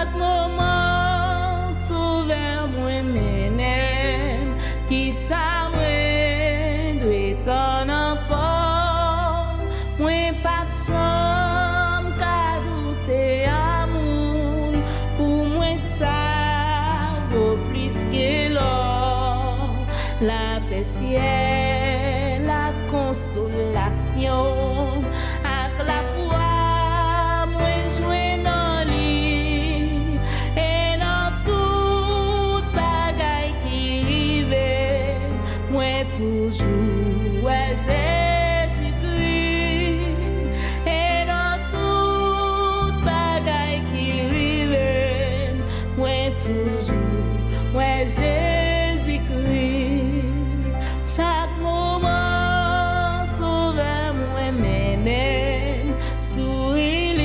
Chaque moment sauver moi menem qui ça moi doit t'en encore moi pas de chambre qu'à douter amour pour moi ça vaut plus que l'or la paix ciel la consolation avec la foi moi joindre dans lui et dans toute bagaille qui rive moi toujours ouais Jésus-Christ et dans toute bagaille qui rive moi toujours ouais Jésus-Christ chaque moment sauver moi mène sourire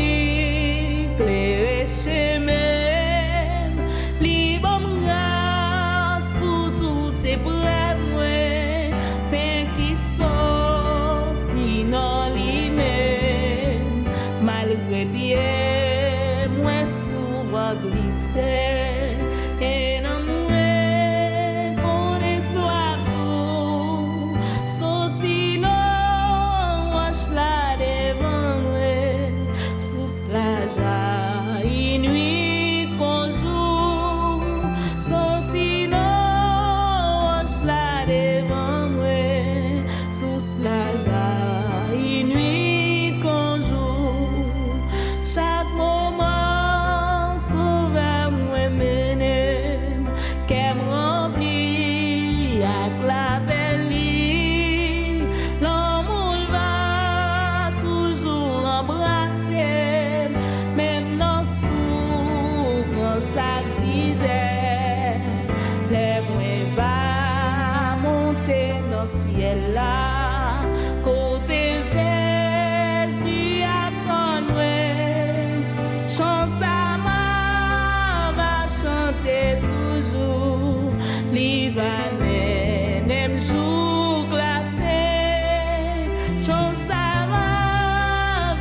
éclairer chemin libre grâce pour toute épreuve moi pain qui sorti dans lui-même malgré bien moi souvent glissé et non chaque moment sauver moi menem qu'elle me remplit avec la belle l'amour va toujours embrasser même dans souffrance ça disait les moi va monter dans ciel là côté Jésus attend-moi chance à va chanter toujours li va même jour la fait chance à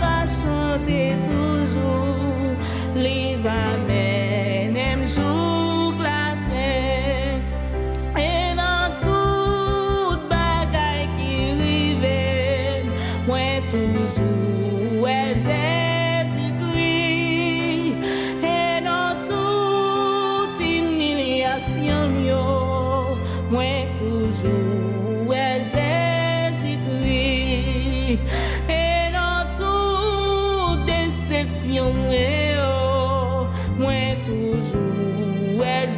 va chanter toujours li va même jour la fait et dans toute bagaille qui rive moi toujours ouais moi toujours ouais Jésus-Christ et dans toute déception moi toujours ouais